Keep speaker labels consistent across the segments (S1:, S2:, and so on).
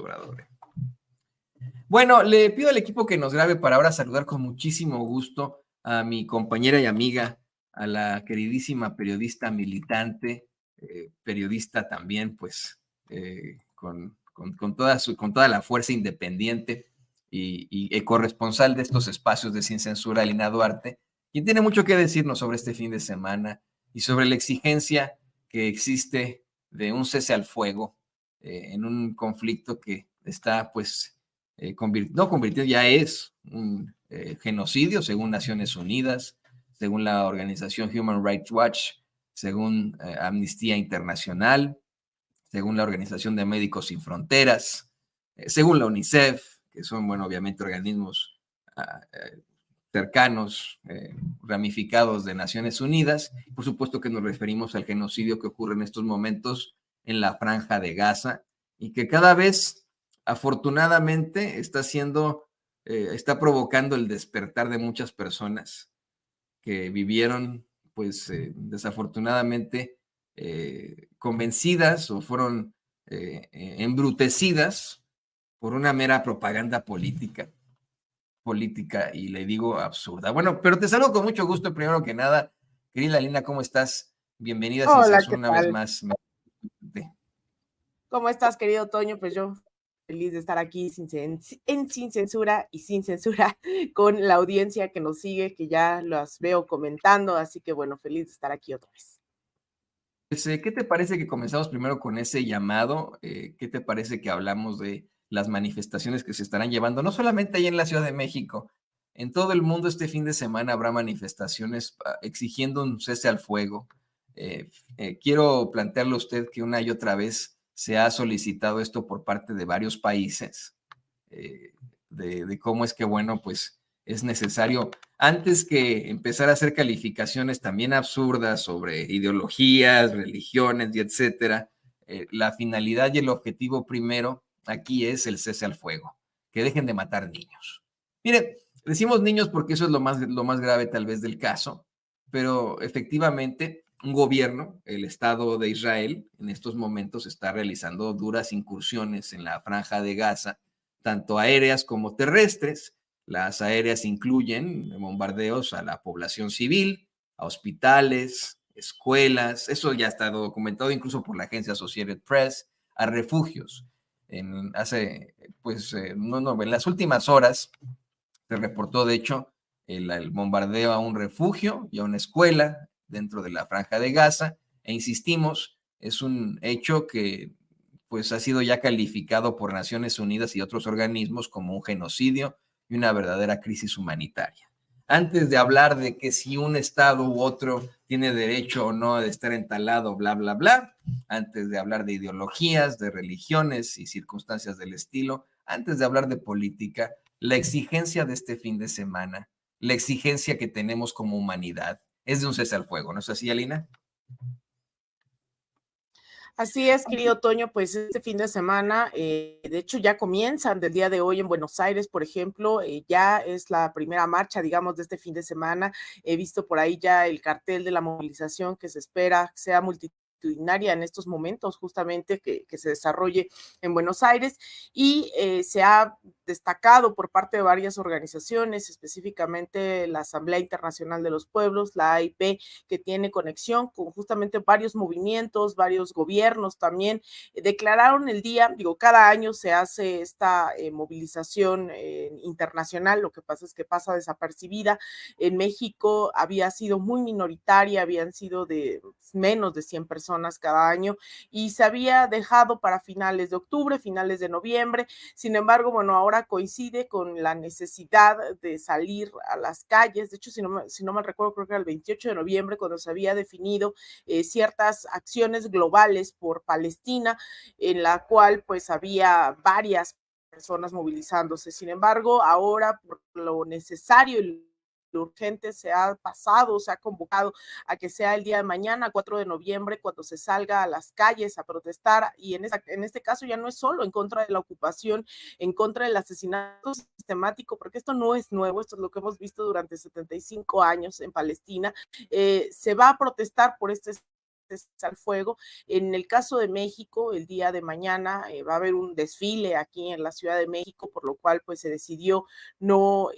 S1: Obrador. Bueno, le pido al equipo que nos grabe para ahora saludar con muchísimo gusto a mi compañera y amiga, a la queridísima periodista militante, periodista también, pues, con toda la fuerza independiente y corresponsal de estos espacios de Sin Censura, Lina Duarte, quien tiene mucho que decirnos sobre este fin de semana y sobre la exigencia que existe de un cese al fuego en un conflicto que está, pues, no convirtiendo, ya es un genocidio según Naciones Unidas, según la organización Human Rights Watch, según Amnistía Internacional, según la Organización de Médicos Sin Fronteras, según la UNICEF, que son, bueno, obviamente organismos cercanos, ramificados de Naciones Unidas. Por supuesto que nos referimos al genocidio que ocurre en estos momentos en la Franja de Gaza y que cada vez, afortunadamente, está provocando el despertar de muchas personas que vivieron, pues, desafortunadamente, convencidas o fueron embrutecidas por una mera propaganda política, y le digo absurda. Bueno, pero te saludo con mucho gusto, primero que nada. Querida Lina, ¿cómo estás? Bienvenida a Sin
S2: Hola,
S1: Censura
S2: ¿qué
S1: una vez
S2: tal?
S1: más.
S2: ¿Cómo estás, querido Toño? Pues yo feliz de estar aquí Sin Censura y Sin Censura con la audiencia que nos sigue, que ya las veo comentando, así que bueno, feliz de estar aquí otra vez.
S1: Pues, ¿qué te parece que comenzamos primero con ese llamado? ¿Qué te parece que hablamos de las manifestaciones que se estarán llevando, no solamente ahí en la Ciudad de México, en todo el mundo este fin de semana habrá manifestaciones exigiendo un cese al fuego? Quiero plantearle a usted que una y otra vez se ha solicitado esto por parte de varios países, de cómo es que, bueno, pues es necesario, antes que empezar a hacer calificaciones también absurdas sobre ideologías, religiones y etcétera, la finalidad y el objetivo primero aquí es el cese al fuego, que dejen de matar niños. Mire, decimos niños porque eso es lo más grave tal vez del caso, pero efectivamente un gobierno, el Estado de Israel, en estos momentos está realizando duras incursiones en la Franja de Gaza, tanto aéreas como terrestres. Las aéreas incluyen bombardeos a la población civil, a hospitales, escuelas, eso ya está documentado incluso por la agencia Associated Press, a refugios. En las últimas horas se reportó, de hecho, el bombardeo a un refugio y a una escuela dentro de la Franja de Gaza, e insistimos, es un hecho que pues ha sido ya calificado por Naciones Unidas y otros organismos como un genocidio y una verdadera crisis humanitaria. Antes de hablar de que si un Estado u otro tiene derecho o no de estar entalado, bla, bla, bla, antes de hablar de ideologías, de religiones y circunstancias del estilo, antes de hablar de política, la exigencia de este fin de semana, la exigencia que tenemos como humanidad, es de un cese al fuego, ¿no es así, Alina?
S2: Así es, querido Toño, pues este fin de semana, de hecho ya comienzan del día de hoy en Buenos Aires, por ejemplo, ya es la primera marcha, digamos, de este fin de semana. He visto por ahí ya el cartel de la movilización que se espera sea multitudinaria en estos momentos, justamente que se desarrolle en Buenos Aires, y se ha destacado por parte de varias organizaciones, específicamente la Asamblea Internacional de los Pueblos, la AIP, que tiene conexión con justamente varios movimientos, varios gobiernos también, declararon el día, digo, cada año se hace esta movilización internacional, lo que pasa es que pasa desapercibida. En México había sido muy minoritaria, habían sido de menos de 100 personas cada año y se había dejado para finales de octubre, finales de noviembre. Sin embargo, bueno, ahora coincide con la necesidad de salir a las calles. De hecho, si no mal recuerdo, creo que era el 28 de noviembre cuando se había definido ciertas acciones globales por Palestina, en la cual pues había varias personas movilizándose. Sin embargo, ahora por lo necesario y lo urgente se ha convocado a que sea el día de mañana, 4 de noviembre, cuando se salga a las calles a protestar, y en este caso ya no es solo en contra de la ocupación, en contra del asesinato sistemático, porque esto no es nuevo, esto es lo que hemos visto durante 75 años en Palestina. Se va a protestar por este cese al fuego. En el caso de México, el día de mañana va a haber un desfile aquí en la Ciudad de México, por lo cual pues se decidió no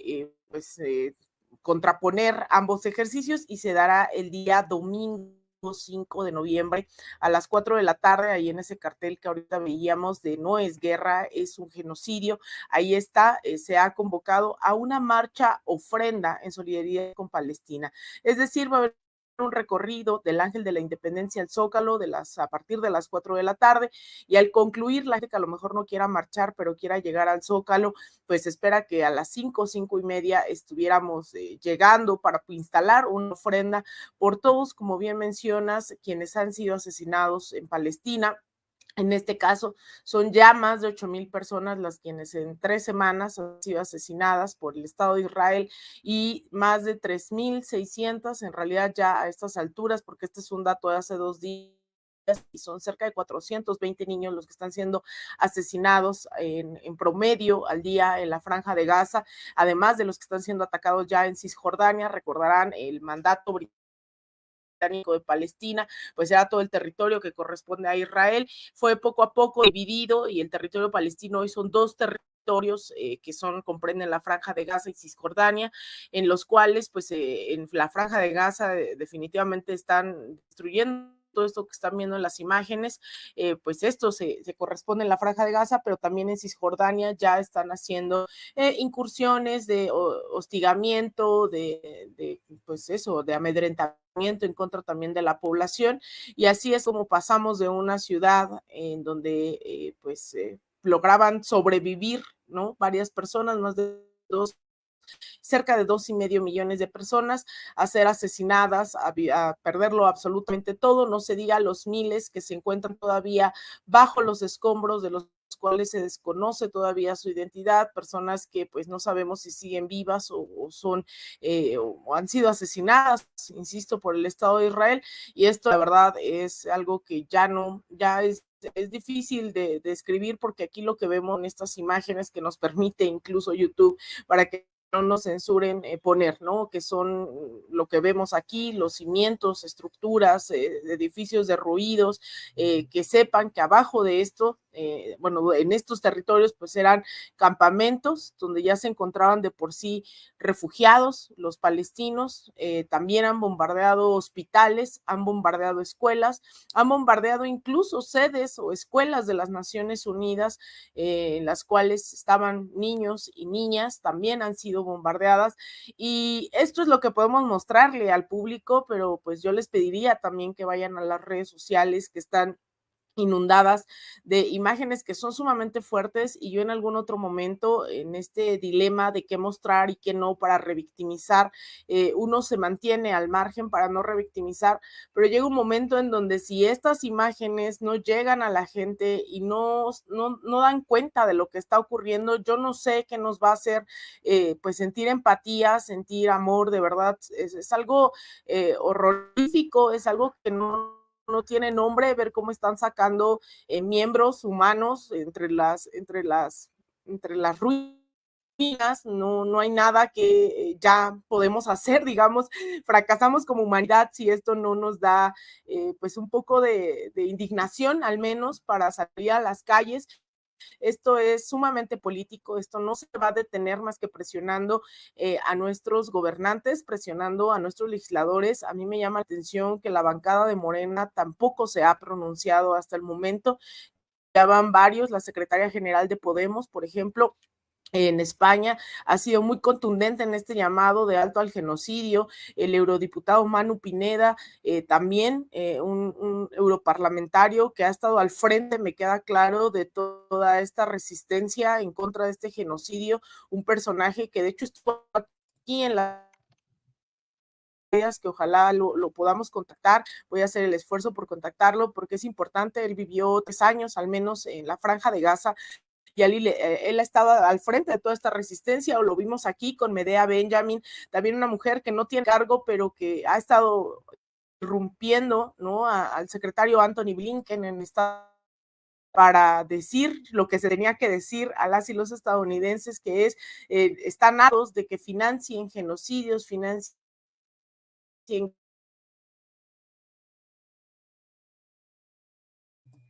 S2: contraponer ambos ejercicios y se dará el día domingo 5 de noviembre a las 4 de la tarde, ahí en ese cartel que ahorita veíamos de no es guerra, es un genocidio, ahí está, se ha convocado a una marcha ofrenda en solidaridad con Palestina, es decir, va a haber un recorrido del Ángel de la Independencia al Zócalo a partir de las 4 de la tarde y al concluir la gente que a lo mejor no quiera marchar pero quiera llegar al Zócalo, pues espera que a las 5:30 estuviéramos llegando para instalar una ofrenda por todos, como bien mencionas, quienes han sido asesinados en Palestina. En este caso, son ya más de 8,000 personas las quienes en 3 semanas han sido asesinadas por el Estado de Israel y más de 3,600 en realidad ya a estas alturas, porque este es un dato de hace 2 días y son cerca de 420 niños los que están siendo asesinados en promedio al día en la Franja de Gaza, además de los que están siendo atacados ya en Cisjordania. Recordarán el mandato británico de Palestina, pues era todo el territorio que corresponde a Israel, fue poco a poco dividido y el territorio palestino hoy son 2 territorios que comprenden la Franja de Gaza y Cisjordania, en los cuales pues en la Franja de Gaza definitivamente están destruyendo todo esto que están viendo en las imágenes, pues esto se corresponde en la Franja de Gaza, pero también en Cisjordania ya están haciendo incursiones de hostigamiento, pues eso, de amedrentamiento en contra también de la población, y así es como pasamos de una ciudad en donde lograban sobrevivir, ¿no? Varias personas, más de cerca de 2,5 millones de personas a ser asesinadas, a perderlo absolutamente todo, no se diga los miles que se encuentran todavía bajo los escombros de los cuales se desconoce todavía su identidad, personas que pues no sabemos si siguen vivas o son o han sido asesinadas, insisto, por el Estado de Israel, y esto la verdad es algo que ya es difícil de escribir, porque aquí lo que vemos en estas imágenes que nos permite incluso YouTube para que no nos censuren poner, ¿no? Que son lo que vemos aquí, los cimientos, estructuras, edificios derruidos, que sepan que abajo de esto, bueno, en estos territorios pues eran campamentos donde ya se encontraban de por sí refugiados, los palestinos, también han bombardeado hospitales, han bombardeado escuelas, han bombardeado incluso sedes o escuelas de las Naciones Unidas, en las cuales estaban niños y niñas, también han sido bombardeadas, y esto es lo que podemos mostrarle al público, pero pues yo les pediría también que vayan a las redes sociales que están inundadas de imágenes que son sumamente fuertes, y yo en algún otro momento en este dilema de qué mostrar y qué no para revictimizar, uno se mantiene al margen para no revictimizar, pero llega un momento en donde si estas imágenes no llegan a la gente y no dan cuenta de lo que está ocurriendo, yo no sé qué nos va a hacer pues sentir empatía, sentir amor, de verdad, es algo horrorífico, es algo que no tiene nombre, ver cómo están sacando miembros humanos entre las ruinas, no hay nada que ya podemos hacer, digamos, fracasamos como humanidad si esto no nos da pues un poco de indignación, al menos para salir a las calles. Esto es sumamente político, esto no se va a detener más que presionando a nuestros gobernantes, presionando a nuestros legisladores. A mí me llama la atención que la bancada de Morena tampoco se ha pronunciado hasta el momento. Ya van varios, la secretaria general de Podemos, por ejemplo, en España, ha sido muy contundente en este llamado de alto al genocidio. El eurodiputado Manu Pineda, también un europarlamentario que ha estado al frente, me queda claro, de toda esta resistencia en contra de este genocidio, un personaje que de hecho estuvo aquí en la que ojalá lo podamos contactar, voy a hacer el esfuerzo por contactarlo porque es importante, él vivió 3 años al menos en la Franja de Gaza, y él ha estado al frente de toda esta resistencia, o lo vimos aquí con Medea Benjamin, también una mujer que no tiene cargo, pero que ha estado irrumpiendo, ¿no? Al secretario Anthony Blinken en esta para decir lo que se tenía que decir a las y los estadounidenses, que es, están hartos de que financien genocidios, financien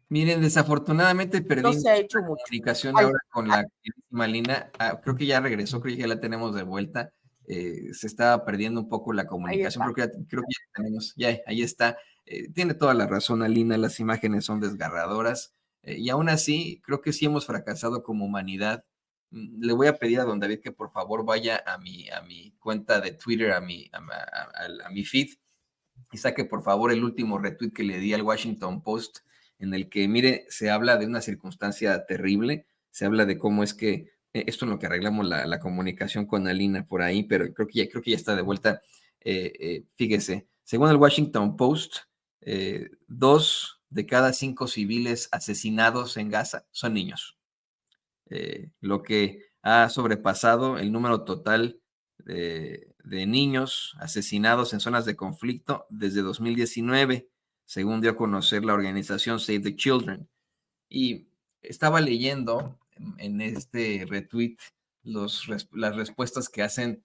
S1: Miren, desafortunadamente
S2: No
S1: perdimos
S2: se ha
S1: la
S2: hecho mucho.
S1: comunicación
S2: Ay,
S1: ahora con la queridísima Lina. Creo que ya regresó, creo que ya la tenemos de vuelta. Se estaba perdiendo un poco la
S2: ahí
S1: comunicación,
S2: está.
S1: creo que ya tenemos, ya, ahí está. Tiene toda la razón, Alina, las imágenes son desgarradoras. Y aún así, creo que sí hemos fracasado como humanidad. Le voy a pedir a don David que por favor vaya a mi cuenta de Twitter, a mi feed, y saque por favor el último retweet que le di al Washington Post, en el que, mire, se habla de una circunstancia terrible, se habla de cómo es que, esto en lo que arreglamos la comunicación con Alina por ahí, pero creo que ya está de vuelta. Fíjese, según el Washington Post, 2 de cada 5 civiles asesinados en Gaza son niños, lo que ha sobrepasado el número total de niños asesinados en zonas de conflicto desde 2019, según dio a conocer la organización Save the Children. Y estaba leyendo en este retweet las respuestas que hacen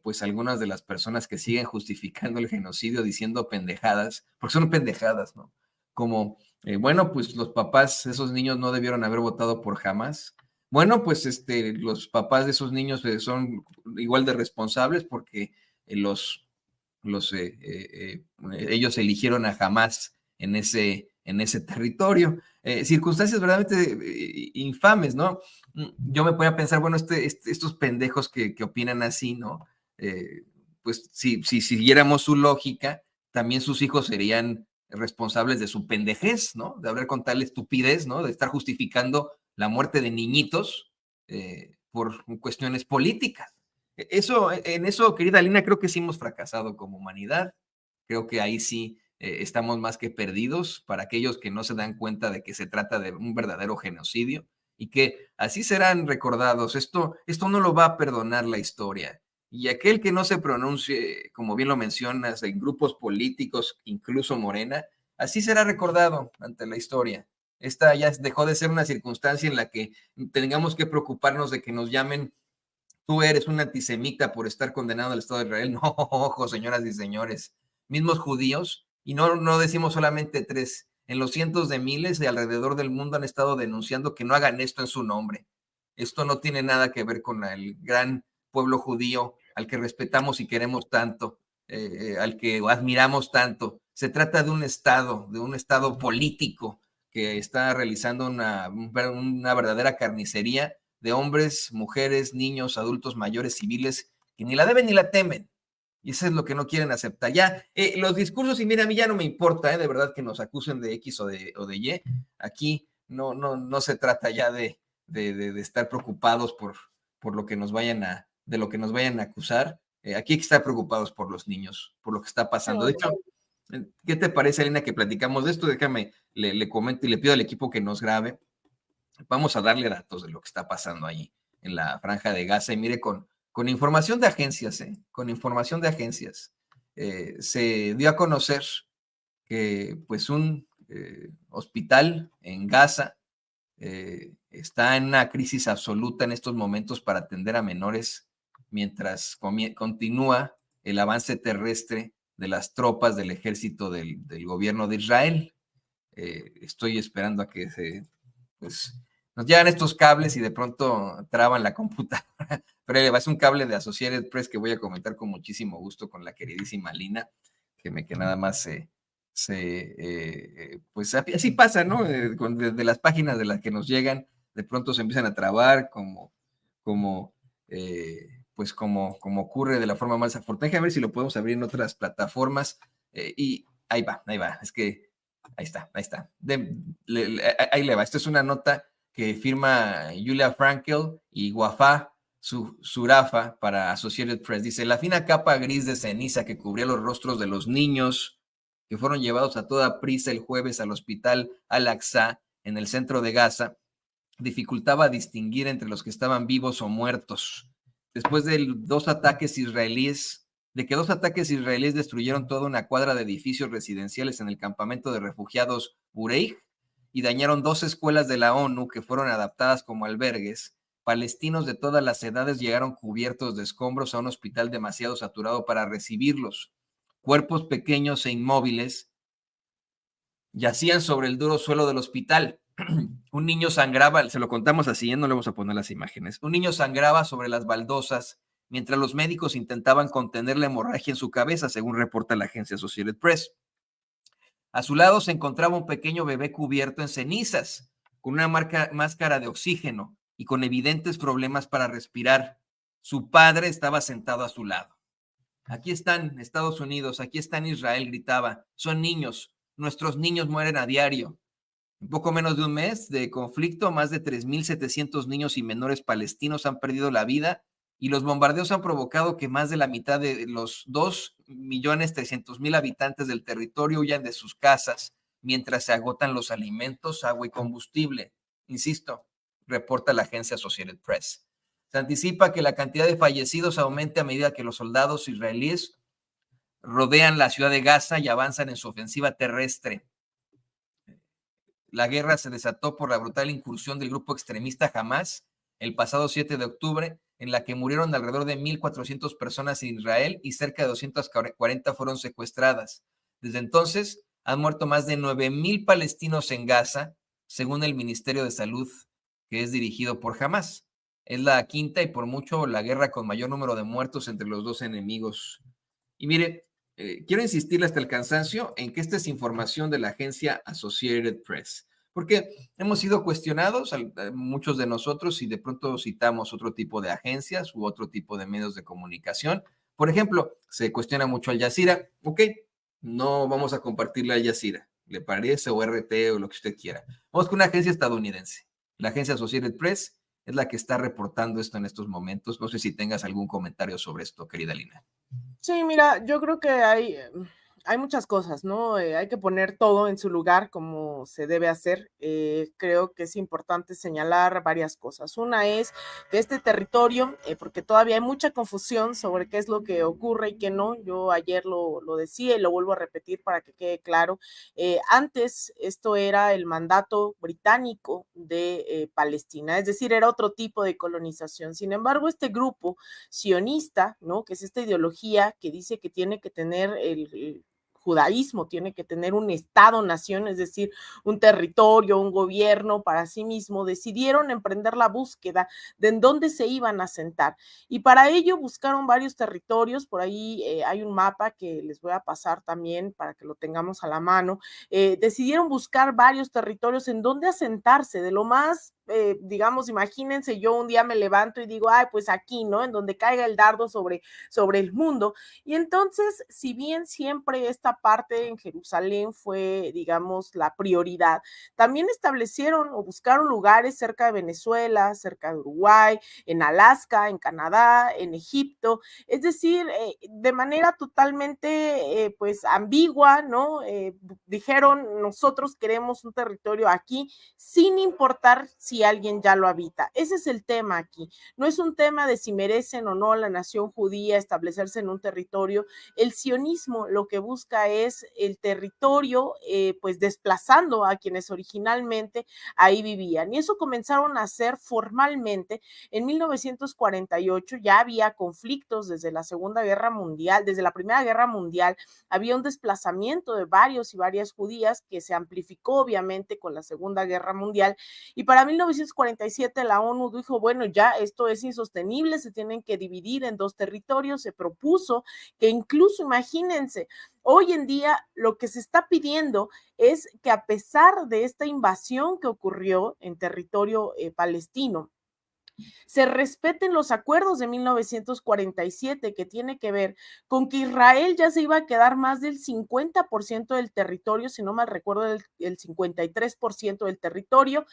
S1: pues algunas de las personas que siguen justificando el genocidio diciendo pendejadas, porque son pendejadas, ¿no? Como, bueno, pues los papás, esos niños no debieron haber votado por Hamas. Bueno, pues los papás de esos niños son igual de responsables porque los, ellos eligieron a Hamas en ese territorio. Circunstancias verdaderamente infames, ¿no? Yo me ponía a pensar, bueno, estos pendejos que opinan así, ¿no? Pues si siguiéramos su lógica, también sus hijos serían responsables de su pendejez, ¿no? De hablar con tal estupidez, ¿no? De estar justificando la muerte de niñitos por cuestiones políticas. En eso, querida Lina, creo que sí hemos fracasado como humanidad. Creo que ahí sí estamos más que perdidos para aquellos que no se dan cuenta de que se trata de un verdadero genocidio y que así serán recordados. Esto no lo va a perdonar la historia. Y aquel que no se pronuncie, como bien lo mencionas, en grupos políticos, incluso Morena, así será recordado ante la historia. Esta ya dejó de ser una circunstancia en la que tengamos que preocuparnos de que nos llamen tú eres un antisemita por estar condenado al Estado de Israel. No, ojo, señoras y señores, mismos judíos, y no decimos solamente 3, en los cientos de miles de alrededor del mundo han estado denunciando que no hagan esto en su nombre. Esto no tiene nada que ver con el gran pueblo judío al que respetamos y queremos tanto, al que admiramos tanto. Se trata de un estado político que está realizando una verdadera carnicería de hombres, mujeres, niños, adultos mayores, civiles, que ni la deben ni la temen. Y eso es lo que no quieren aceptar. Ya, los discursos, y mira, a mí ya no me importa, de verdad, que nos acusen de X o de Y. Aquí no se trata ya de estar preocupados por lo que nos vayan de lo que nos vayan a acusar. Aquí hay que estar preocupados por los niños, por lo que está pasando. De
S2: Claro.
S1: hecho, ¿qué te parece, Elena, que platicamos de esto? Déjame, le comento y le pido al equipo que nos grabe. Vamos a darle datos de lo que está pasando ahí en la franja de Gaza. Y mire, con información de agencias, con información de agencias, se dio a conocer que pues un hospital en Gaza está en una crisis absoluta en estos momentos para atender a menores mientras continúa el avance terrestre de las tropas del ejército del gobierno de Israel. Estoy esperando a que pues, nos llegan estos cables y de pronto traban la computadora. Pero es un cable de Associated Press que voy a comentar con muchísimo gusto con la queridísima Lina, que nada más pues así pasa, ¿no? Desde las páginas de las que nos llegan, de pronto se empiezan a trabar como, pues como ocurre de la forma más afortunada. Déjame ver si lo podemos abrir en otras plataformas. Y ahí va. Es que ahí está. Ahí le va. Esta es una nota que firma Julia Frankel y Wafaa Surafa para Associated Press. Dice, la fina capa gris de ceniza que cubría los rostros de los niños que fueron llevados a toda prisa el jueves al hospital Al-Aqsa en el centro de Gaza dificultaba distinguir entre los que estaban vivos o muertos. Después de que dos ataques israelíes destruyeron toda una cuadra de edificios residenciales en el campamento de refugiados Bureij y dañaron 2 escuelas de la ONU que fueron adaptadas como albergues, palestinos de todas las edades llegaron cubiertos de escombros a un hospital demasiado saturado para recibirlos. Cuerpos pequeños e inmóviles Yacían sobre el duro suelo del hospital. Un niño sangraba, se lo contamos así, no le vamos a poner las imágenes. Un niño sangraba sobre las baldosas mientras los médicos intentaban contener la hemorragia en su cabeza, según reporta la agencia Associated Press. A su lado se encontraba un pequeño bebé cubierto en cenizas, con una máscara de oxígeno y con evidentes problemas para respirar. Su padre estaba sentado a su lado. Aquí están Estados Unidos, aquí están Israel, gritaba. Son niños, nuestros niños mueren a diario. En poco menos de un mes de conflicto, más de 3.700 niños y menores palestinos han perdido la vida y los bombardeos han provocado que más de la mitad de los 2.300.000 habitantes del territorio huyan de sus casas mientras se agotan los alimentos, agua y combustible. Insisto, reporta la agencia Associated Press. Se anticipa que la cantidad de fallecidos aumente a medida que los soldados israelíes rodean la ciudad de Gaza y avanzan en su ofensiva terrestre. La guerra se desató por la brutal incursión del grupo extremista Hamas el pasado 7 de octubre, en la que murieron alrededor de 1.400 personas en Israel y cerca de 240 fueron secuestradas. Desde entonces, han muerto más de 9.000 palestinos en Gaza, según el Ministerio de Salud, que es dirigido por Hamas. Es la quinta y por mucho la guerra con mayor número de muertos entre los dos enemigos. Y mire, quiero insistirle hasta el cansancio en que esta es información de la agencia Associated Press, porque hemos sido cuestionados, muchos de nosotros, y de pronto citamos otro tipo de agencias u otro tipo de medios de comunicación. Por ejemplo, se cuestiona mucho Al Jazeera. Ok, no vamos a compartirle a Al Jazeera, le parece, o RT o lo que usted quiera. Vamos con una agencia estadounidense. La agencia Associated Press es la que está reportando esto en estos momentos. No sé si tengas algún comentario sobre esto, querida Lina.
S2: Sí, mira, yo creo que hay muchas cosas, ¿no? Hay que poner todo en su lugar como se debe hacer. Creo que es importante señalar varias cosas. Una es que este territorio, porque todavía hay mucha confusión sobre qué es lo que ocurre y qué no. Yo ayer lo decía y lo vuelvo a repetir para que quede claro. Antes esto era el mandato británico de Palestina, es decir, era otro tipo de colonización. Sin embargo, este grupo sionista, ¿no? Que es esta ideología que dice que tiene que tener el judaísmo, tiene que tener un Estado-nación, es decir, un territorio, un gobierno para sí mismo, decidieron emprender la búsqueda de en dónde se iban a asentar. Y para ello buscaron varios territorios, por ahí hay un mapa que les voy a pasar también para que lo tengamos a la mano. Decidieron buscar varios territorios en donde asentarse, de lo más digamos, imagínense, yo un día me levanto y digo, ay, pues aquí, ¿no? En donde caiga el dardo sobre el mundo. Y entonces, si bien siempre esta parte en Jerusalén fue, digamos, la prioridad, también establecieron o buscaron lugares cerca de Venezuela, cerca de Uruguay, en Alaska, en Canadá, en Egipto, es decir, de manera totalmente, pues, ambigua, ¿no? Dijeron, nosotros queremos un territorio aquí, sin importar si alguien ya lo habita. Ese es el tema aquí. No es un tema de si merecen o no la nación judía establecerse en un territorio. El sionismo lo que busca es el territorio, pues desplazando a quienes originalmente ahí vivían. Y eso comenzaron a hacer formalmente en 1948. Ya había conflictos desde la Segunda Guerra Mundial, desde la Primera Guerra Mundial, había un desplazamiento de varios y varias judías que se amplificó obviamente con la Segunda Guerra Mundial. Y para 1947 la ONU dijo, bueno, ya esto es insostenible, se tienen que dividir en dos territorios, se propuso que incluso, imagínense, hoy en día lo que se está pidiendo es que a pesar de esta invasión que ocurrió en territorio palestino, se respeten los acuerdos de 1947 que tiene que ver con que Israel ya se iba a quedar más del 50% del territorio, si no mal recuerdo, el 53% del territorio,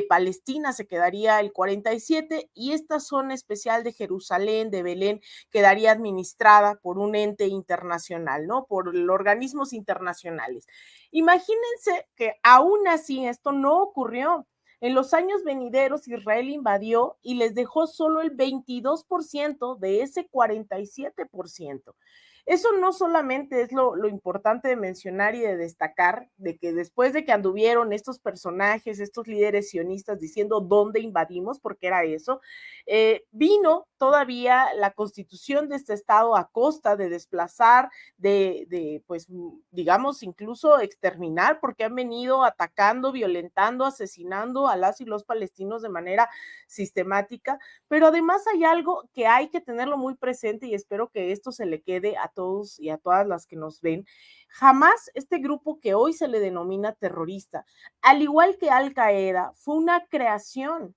S2: Palestina se quedaría el 47% y esta zona especial de Jerusalén, de Belén, quedaría administrada por un ente internacional, ¿no? Por organismos internacionales. Imagínense que aún así esto no ocurrió. En los años venideros, Israel invadió y les dejó solo el 22% de ese 47%. Eso no solamente es lo importante de mencionar y de destacar, de que después de que anduvieron estos personajes, estos líderes sionistas diciendo dónde invadimos, porque era eso, vino todavía la constitución de este estado a costa de desplazar, pues, digamos, incluso exterminar, porque han venido atacando, violentando, asesinando a las y los palestinos de manera sistemática. Pero además hay algo que hay que tenerlo muy presente y espero que esto se le quede a todos y a todas las que nos ven. Jamás este grupo que hoy se le denomina terrorista, al igual que Al Qaeda, fue una creación.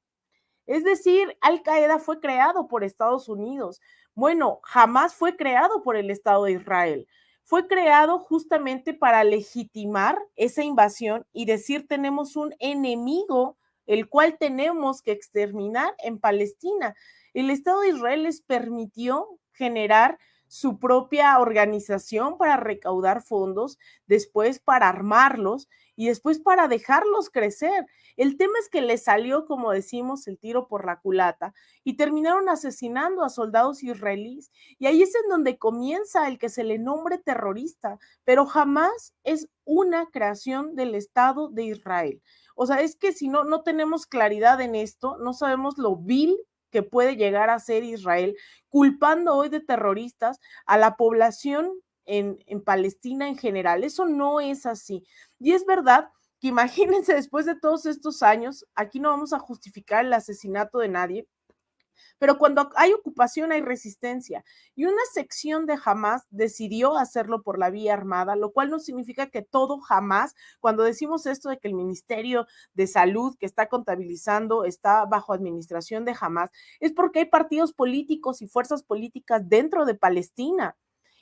S2: Es decir, Al Qaeda fue creado por Estados Unidos. Bueno, jamás fue creado por el Estado de Israel. Fue creado justamente para legitimar esa invasión y decir tenemos un enemigo el cual tenemos que exterminar en Palestina. El Estado de Israel les permitió generar su propia organización para recaudar fondos, después para armarlos y después para dejarlos crecer. El tema es que le salió, como decimos, el tiro por la culata y terminaron asesinando a soldados israelíes. Y ahí es en donde comienza el que se le nombre terrorista, pero jamás es una creación del Estado de Israel. O sea, es que si no tenemos claridad en esto, no sabemos lo vil que puede llegar a ser Israel, culpando hoy de terroristas a la población en Palestina en general. Eso no es así. Y es verdad que imagínense después de todos estos años, aquí no vamos a justificar el asesinato de nadie, pero cuando hay ocupación hay resistencia y una sección de Hamas decidió hacerlo por la vía armada, lo cual no significa que todo Hamas, cuando decimos esto de que el Ministerio de Salud que está contabilizando está bajo administración de Hamas, es porque hay partidos políticos y fuerzas políticas dentro de Palestina.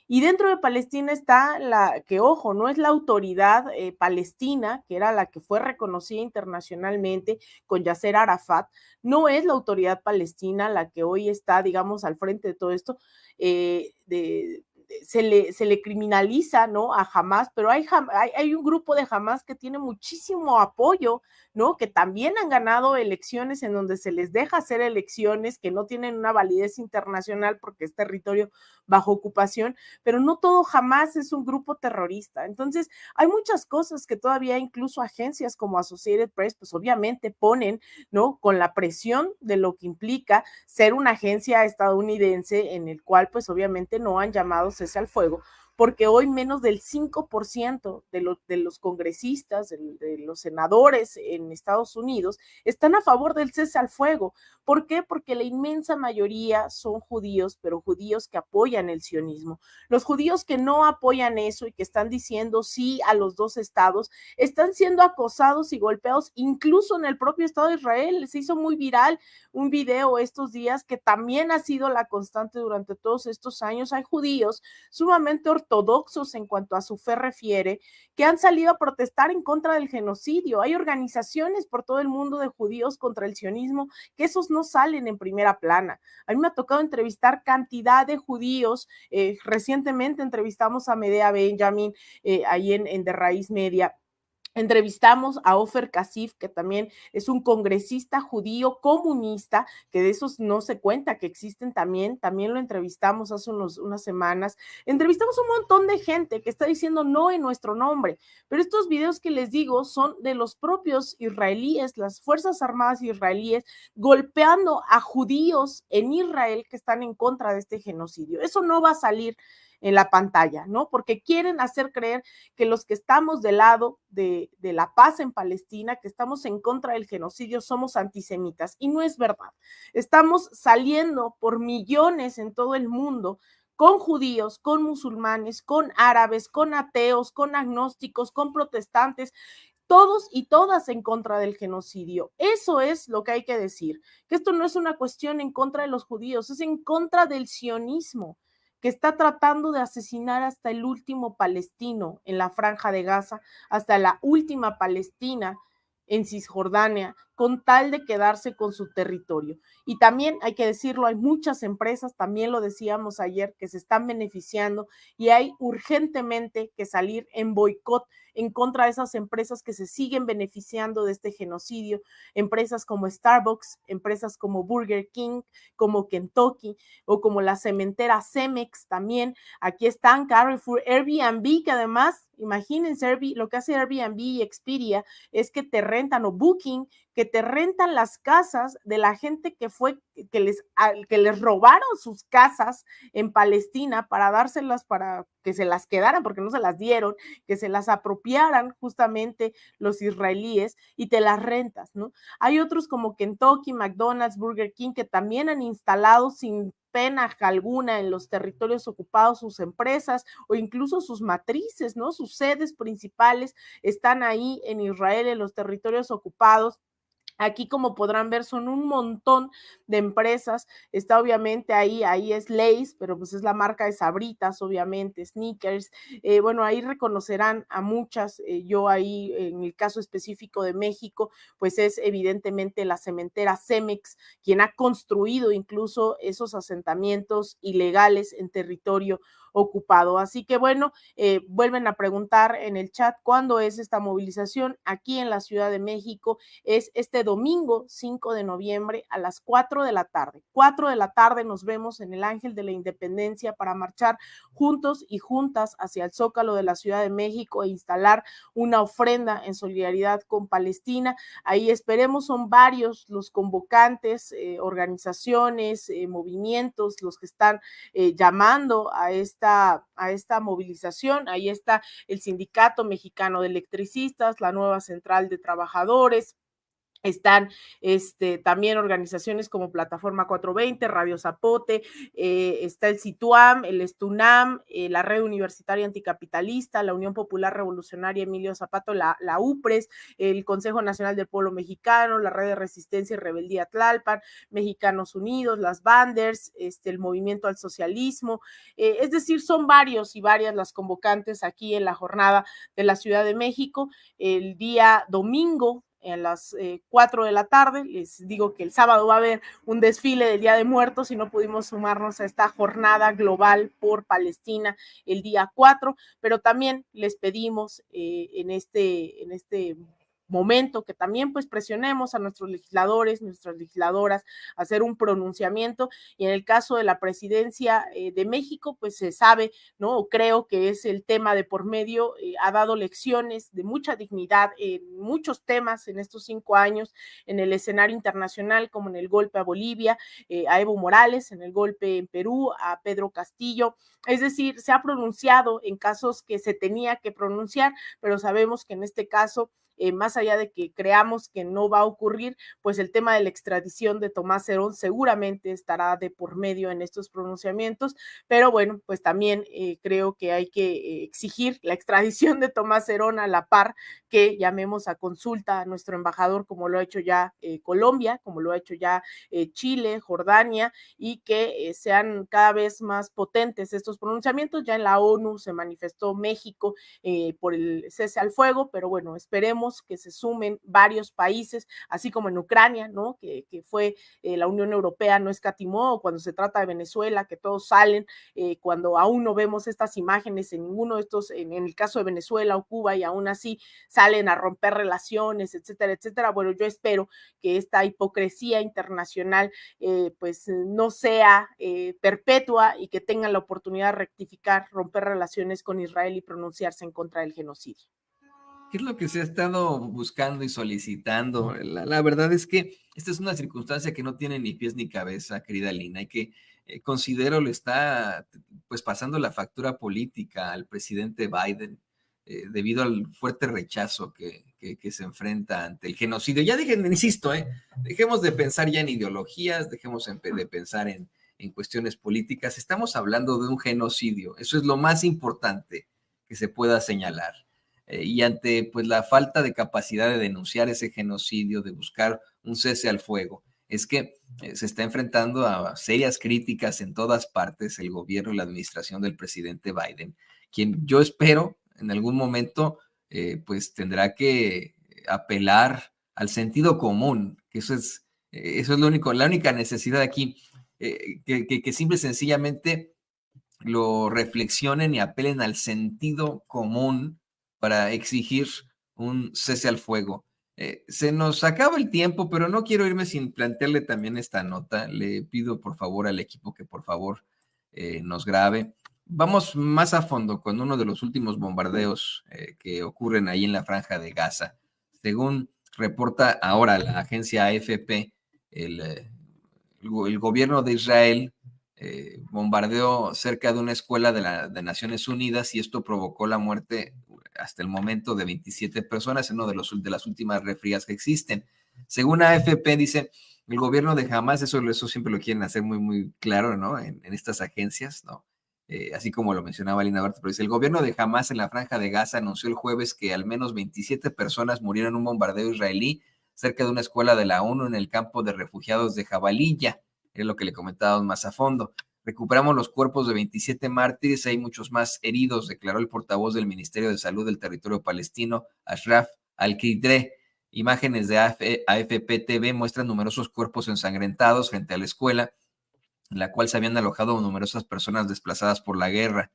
S2: Y dentro de Palestina está la que, ojo, no es la autoridad palestina, que era la que fue reconocida internacionalmente con Yasser Arafat, no es la autoridad palestina la que hoy está, digamos, al frente de todo esto, se le criminaliza, ¿no? A Hamas, pero hay un grupo de Hamas que tiene muchísimo apoyo, ¿no? Que también han ganado elecciones en donde se les deja hacer elecciones que no tienen una validez internacional porque es territorio bajo ocupación, pero no todo Hamas es un grupo terrorista. Entonces, hay muchas cosas que todavía incluso agencias como Associated Press, pues obviamente ponen, ¿no? Con la presión de lo que implica ser una agencia estadounidense en el cual, pues obviamente no han llamado cese al fuego, porque hoy menos del 5% de los congresistas, de los senadores en Estados Unidos, están a favor del cese al fuego. ¿Por qué? Porque la inmensa mayoría son judíos, pero judíos que apoyan el sionismo. Los judíos que no apoyan eso y que están diciendo sí a los dos estados, están siendo acosados y golpeados incluso en el propio Estado de Israel. Se hizo muy viral un video estos días que también ha sido la constante durante todos estos años. Hay judíos sumamente ortodoxos en cuanto a su fe refiere, que han salido a protestar en contra del genocidio. Hay organizaciones por todo el mundo de judíos contra el sionismo que esos no salen en primera plana. A mí me ha tocado entrevistar cantidad de judíos. Recientemente entrevistamos a Medea Benjamin ahí en De Raíz Media. Entrevistamos a Ofer Kasif, que también es un congresista judío comunista, que de esos no se cuenta que existen también lo entrevistamos hace unas semanas. Entrevistamos un montón de gente que está diciendo no en nuestro nombre, pero estos videos que les digo son de los propios israelíes, las Fuerzas Armadas israelíes, golpeando a judíos en Israel que están en contra de este genocidio. Eso no va a salir en la pantalla, ¿no? Porque quieren hacer creer que los que estamos del lado de la paz en Palestina, que estamos en contra del genocidio, somos antisemitas. Y no es verdad. Estamos saliendo por millones en todo el mundo con judíos, con musulmanes, con árabes, con ateos, con agnósticos, con protestantes, todos y todas en contra del genocidio. Eso es lo que hay que decir, que esto no es una cuestión en contra de los judíos, es en contra del sionismo, que está tratando de asesinar hasta el último palestino en la Franja de Gaza, hasta la última Palestina en Cisjordania, con tal de quedarse con su territorio. Y también hay que decirlo, hay muchas empresas, también lo decíamos ayer, que se están beneficiando y hay urgentemente que salir en boicot en contra de esas empresas que se siguen beneficiando de este genocidio, empresas como Starbucks, empresas como Burger King, como Kentucky o como la cementera Cemex también. Aquí están Carrefour, Airbnb, que además, imagínense, lo que hace Airbnb y Expedia es que te rentan, o Booking, que te rentan las casas de la gente que les robaron sus casas en Palestina para dárselas, para que se las quedaran, porque no se las dieron, que se las apropiaran justamente los israelíes y te las rentas, ¿no? Hay otros como Kentucky, McDonald's, Burger King, que también han instalado sin pena alguna en los territorios ocupados sus empresas o incluso sus matrices, ¿no? Sus sedes principales están ahí en Israel, en los territorios ocupados. Aquí, como podrán ver, son un montón de empresas. Está obviamente ahí es Lay's, pero pues es la marca de Sabritas, obviamente, Snickers. Bueno, ahí reconocerán a muchas. Yo ahí, en el caso específico de México, pues es evidentemente la cementera Cemex, quien ha construido incluso esos asentamientos ilegales en territorio ocupado. Así que bueno, vuelven a preguntar en el chat cuándo es esta movilización. Aquí en la Ciudad de México es este domingo 5 de noviembre a las 4 de la tarde. 4 de la tarde nos vemos en el Ángel de la Independencia para marchar juntos y juntas hacia el Zócalo de la Ciudad de México e instalar una ofrenda en solidaridad con Palestina. Ahí esperemos, son varios los convocantes, organizaciones, movimientos, los que están llamando a esta movilización. Ahí está el Sindicato Mexicano de Electricistas, la Nueva Central de Trabajadores. Están también organizaciones como Plataforma 420, Radio Zapote, está el CITUAM, el ESTUNAM, la Red Universitaria Anticapitalista, la Unión Popular Revolucionaria Emilio Zapata, la UPRES, el Consejo Nacional del Pueblo Mexicano, la Red de Resistencia y Rebeldía Tlalpan, Mexicanos Unidos, las Banders, el Movimiento al Socialismo, es decir, son varios y varias las convocantes aquí en la jornada de la Ciudad de México. El día domingo a las 4 de la tarde. Les digo que el sábado va a haber un desfile del Día de Muertos y no pudimos sumarnos a esta jornada global por Palestina el día 4, pero también les pedimos en este momento que también pues presionemos a nuestros legisladores, nuestras legisladoras a hacer un pronunciamiento, y en el caso de la presidencia de México pues se sabe, ¿no? Creo que es el tema de por medio, ha dado lecciones de mucha dignidad en muchos temas en estos 5 años en el escenario internacional, como en el golpe a Bolivia, a Evo Morales, en el golpe en Perú, a Pedro Castillo, es decir, se ha pronunciado en casos que se tenía que pronunciar, pero sabemos que en este caso más allá de que creamos que no va a ocurrir, pues el tema de la extradición de Tomás Herón seguramente estará de por medio en estos pronunciamientos, pero bueno, pues también creo que hay que exigir la extradición de Tomás Herón a la par que llamemos a consulta a nuestro embajador, como lo ha hecho ya Colombia, como lo ha hecho ya Chile, Jordania, y que sean cada vez más potentes estos pronunciamientos. Ya en la ONU se manifestó México por el cese al fuego, pero bueno, esperemos que se sumen varios países, así como en Ucrania, ¿no? Que fue la Unión Europea no escatimó, cuando se trata de Venezuela, que todos salen, cuando aún no vemos estas imágenes en ninguno de estos, en el caso de Venezuela o Cuba, y aún así salen a romper relaciones, etcétera, etcétera. Bueno, yo espero que esta hipocresía internacional pues no sea perpetua y que tengan la oportunidad de rectificar, romper relaciones con Israel y pronunciarse en contra del genocidio.
S1: ¿Qué es lo que se ha estado buscando y solicitando? La verdad es que esta es una circunstancia que no tiene ni pies ni cabeza, querida Lina, y que considero le está pues pasando la factura política al presidente Biden debido al fuerte rechazo que se enfrenta ante el genocidio. Ya dejen, insisto, dejemos de pensar ya en ideologías, dejemos de pensar en cuestiones políticas. Estamos hablando de un genocidio. Eso es lo más importante que se pueda señalar. Y ante pues la falta de capacidad de denunciar ese genocidio, de buscar un cese al fuego, es que se está enfrentando a serias críticas en todas partes el gobierno y la administración del presidente Biden, quien yo espero en algún momento pues tendrá que apelar al sentido común, que eso es lo único, la única necesidad aquí, que simple y sencillamente lo reflexionen y apelen al sentido común para exigir un cese al fuego. Se nos acaba el tiempo, pero no quiero irme sin plantearle también esta nota. Le pido por favor al equipo que por favor nos grabe. Vamos más a fondo con uno de los últimos bombardeos que ocurren ahí en la Franja de Gaza. Según reporta ahora la agencia AFP, el gobierno de Israel bombardeó cerca de una escuela de Naciones Unidas y esto provocó la muerte hasta el momento de 27 personas en una de las últimas refriegas que existen. Según AFP, dice, el gobierno de Hamas, eso siempre lo quieren hacer muy, muy claro, ¿no? En estas agencias, ¿no? Así como lo mencionaba Lina Duarte, pero dice, el gobierno de Hamas en la Franja de Gaza anunció el jueves que al menos 27 personas murieron en un bombardeo israelí cerca de una escuela de la ONU en el campo de refugiados de Jabalilla. Es lo que le comentábamos más a fondo. Recuperamos los cuerpos de 27 mártires, hay muchos más heridos, declaró el portavoz del Ministerio de Salud del territorio palestino, Ashraf Al-Qidre. Imágenes de AFP TV muestran numerosos cuerpos ensangrentados frente a la escuela, en la cual se habían alojado numerosas personas desplazadas por la guerra.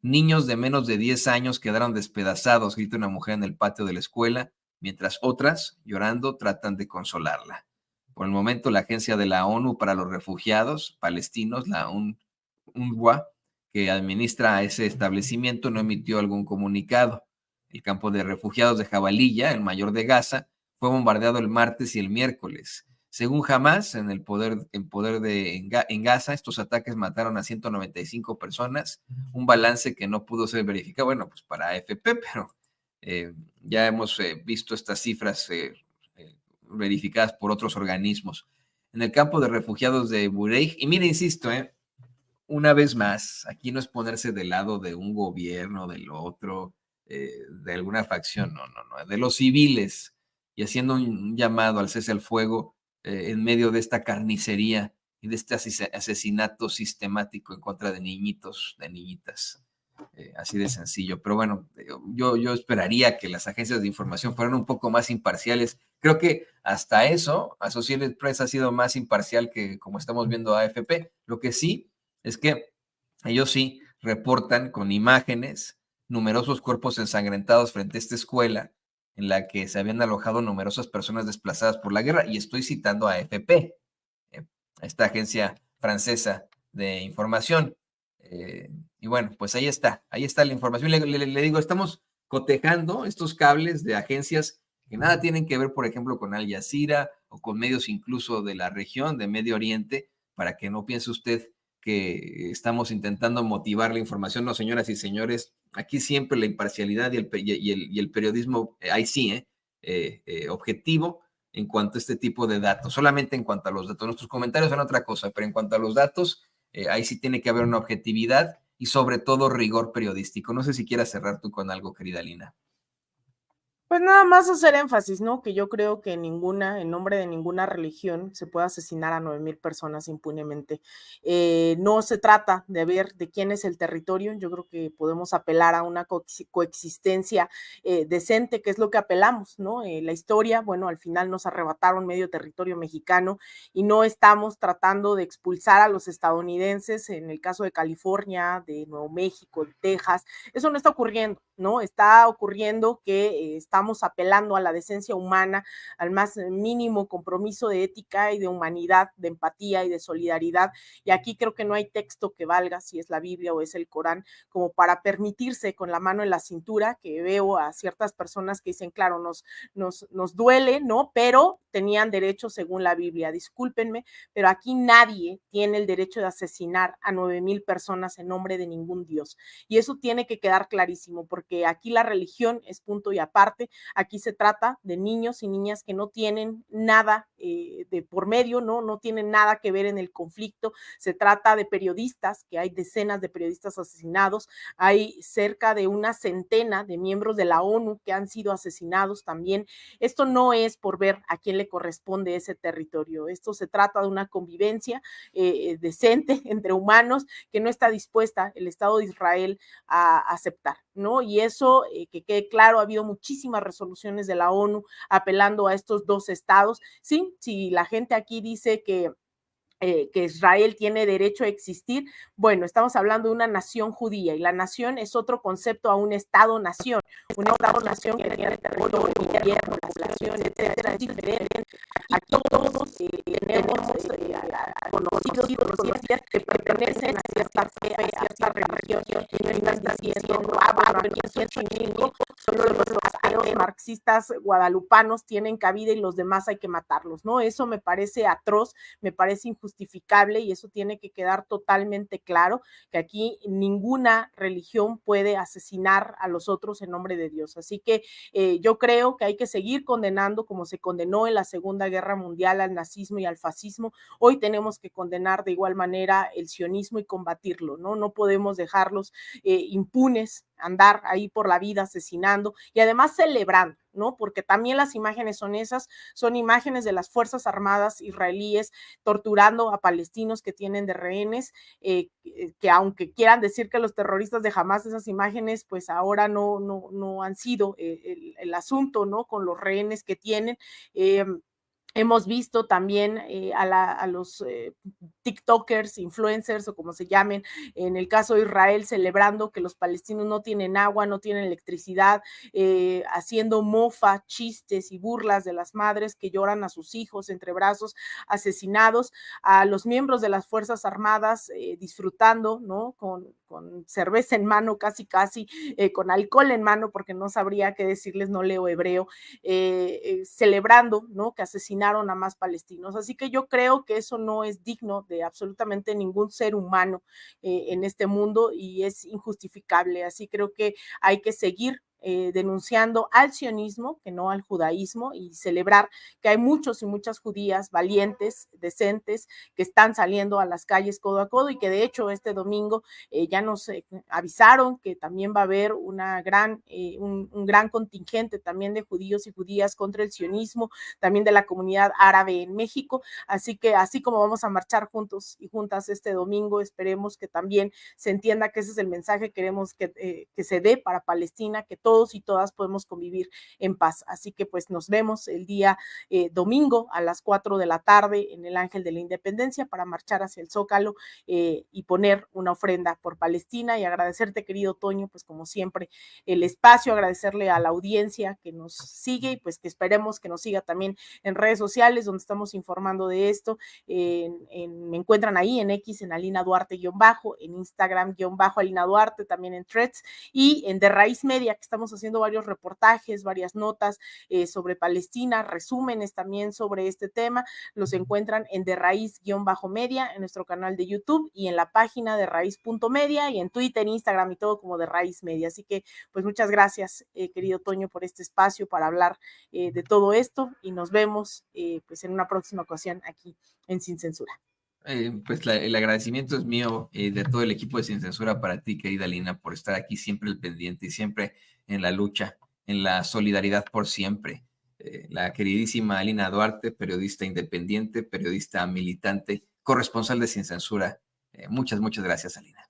S1: Niños de menos de 10 años quedaron despedazados, grita una mujer en el patio de la escuela, mientras otras, llorando, tratan de consolarla. Por el momento, la Agencia de la ONU para los Refugiados Palestinos, la UNRWA, que administra ese establecimiento, no emitió algún comunicado. El campo de refugiados de Jabalilla, el mayor de Gaza, fue bombardeado el martes y el miércoles. Según Hamas, en Gaza, estos ataques mataron a 195 personas, un balance que no pudo ser verificado, bueno, pues para AFP, pero ya hemos visto estas cifras verificadas por otros organismos. En el campo de refugiados de Bureij, y mire, insisto, una vez más, aquí no es ponerse del lado de un gobierno, del otro, de alguna facción, no, de los civiles, y haciendo un llamado al cese al fuego en medio de esta carnicería y de este asesinato sistemático en contra de niñitos, de niñitas. Así de sencillo. Pero bueno, yo esperaría que las agencias de información fueran un poco más imparciales. Creo que hasta eso, Associated Press ha sido más imparcial que como estamos viendo a AFP. Lo que sí es que ellos sí reportan con imágenes numerosos cuerpos ensangrentados frente a esta escuela en la que se habían alojado numerosas personas desplazadas por la guerra. Y estoy citando a AFP, esta agencia francesa de información. Y bueno, pues ahí está la información. Le digo, estamos cotejando estos cables de agencias que nada tienen que ver, por ejemplo, con Al Jazeera o con medios incluso de la región, de Medio Oriente, para que no piense usted que estamos intentando motivar la información. No, señoras y señores, aquí siempre la imparcialidad y el periodismo, ahí sí, objetivo en cuanto a este tipo de datos, solamente en cuanto a los datos. Nuestros comentarios son otra cosa, pero en cuanto a los datos, ahí sí tiene que haber una objetividad y sobre todo rigor periodístico. No sé si quieras cerrar tú con algo, querida Lina.
S2: Pues nada más hacer énfasis, ¿no? Que yo creo que en nombre de ninguna religión, se puede asesinar a 9,000 personas impunemente. No se trata de ver de quién es el territorio, yo creo que podemos apelar a una coexistencia decente, que es lo que apelamos, ¿no? La historia, bueno, al final nos arrebataron medio territorio mexicano y no estamos tratando de expulsar a los estadounidenses, en el caso de California, de Nuevo México, de Texas, eso no está ocurriendo, ¿no? Está ocurriendo que estamos apelando a la decencia humana, al más mínimo compromiso de ética y de humanidad, de empatía y de solidaridad. Y aquí creo que no hay texto que valga, si es la Biblia o es el Corán, como para permitirse con la mano en la cintura, que veo a ciertas personas que dicen, claro, nos duele, ¿no? Pero tenían derecho según la Biblia. Discúlpenme, pero aquí nadie tiene el derecho de asesinar a 9,000 personas en nombre de ningún Dios. Y eso tiene que quedar clarísimo, porque aquí la religión es punto y aparte. Aquí se trata de niños y niñas que no tienen nada de por medio, no tienen nada que ver en el conflicto. Se trata de periodistas, que hay decenas de periodistas asesinados, hay cerca de una centena de miembros de la ONU que han sido asesinados también. Esto no es por ver a quién le corresponde ese territorio, esto se trata de una convivencia decente entre humanos que no está dispuesta el Estado de Israel a aceptar. ¿no? Y eso, que quede claro, ha habido muchísimas resoluciones de la ONU apelando a estos dos estados. Sí, si la gente aquí dice que Israel tiene derecho a existir, bueno, estamos hablando de una nación judía y la nación es otro concepto a un Estado-nación. Un Estado-nación que tiene territorio, gobierno, población, etcétera, es diferente. Aquí todos tenemos conocidos y conocidas que pertenecen a cierta religión y no están diciendo, bueno, aquí en Xochimilco solo los ateos marxistas guadalupanos tienen cabida y los demás hay que matarlos, ¿no? Eso me parece atroz, me parece injustificable y eso tiene que quedar totalmente claro, que aquí ninguna religión puede asesinar a los otros en nombre de Dios. Así que yo creo que hay que seguir condenando como se condenó en la Segunda Guerra Mundial al nazismo y al fascismo. Hoy tenemos que condenar de igual manera el sionismo y combatirlo, ¿no? No podemos dejarlos impunes, andar ahí por la vida asesinando y además celebrando, ¿no? Porque también las imágenes son esas, son imágenes de las Fuerzas Armadas israelíes torturando a palestinos que tienen de rehenes, que aunque quieran decir que los terroristas de Hamas esas imágenes, pues ahora no han sido el asunto, ¿no? Con los rehenes que tienen. Hemos visto también a los TikTokers, influencers o como se llamen, en el caso de Israel, celebrando que los palestinos no tienen agua, no tienen electricidad, haciendo mofa, chistes y burlas de las madres que lloran a sus hijos entre brazos asesinados, a los miembros de las Fuerzas Armadas disfrutando, ¿no? Con cerveza en mano, casi, con alcohol en mano, porque no sabría qué decirles, no leo hebreo, celebrando, ¿no? Que asesinaron a más palestinos. Así que yo creo que eso no es digno de absolutamente ningún ser humano en este mundo y es injustificable. Así creo que hay que seguir denunciando al sionismo, que no al judaísmo, y celebrar que hay muchos y muchas judías valientes, decentes, que están saliendo a las calles codo a codo y que de hecho este domingo ya nos avisaron que también va a haber un gran contingente también de judíos y judías contra el sionismo, también de la comunidad árabe en México. Así que así como vamos a marchar juntos y juntas este domingo, esperemos que también se entienda que ese es el mensaje que queremos que se dé para Palestina, que todos y todas podemos convivir en paz. Así que pues nos vemos el día domingo a las 4 de la tarde en el Ángel de la Independencia para marchar hacia el Zócalo y poner una ofrenda por Palestina y agradecerte, querido Toño, pues como siempre el espacio, agradecerle a la audiencia que nos sigue y pues que esperemos que nos siga también en redes sociales donde estamos informando de esto. Me encuentran ahí en X, en Alina Duarte _ en Instagram _ Alina Duarte, también en Threads y en De Raíz Media, que estamos haciendo varios reportajes, varias notas sobre Palestina, resúmenes también sobre este tema. Los encuentran en De Raíz _media, en nuestro canal de YouTube y en la página de raíz.media y en Twitter, Instagram y todo como De Raíz Media. Así que pues muchas gracias, querido Toño, por este espacio para hablar de todo esto y nos vemos pues en una próxima ocasión aquí en Sin Censura.
S1: Pues el agradecimiento es mío, de todo el equipo de Sin Censura para ti, querida Lina, por estar aquí siempre al pendiente y siempre en la lucha, en la solidaridad por siempre. La queridísima Lina Duarte, periodista independiente, periodista militante, corresponsal de Sin Censura. Muchas gracias, Alina.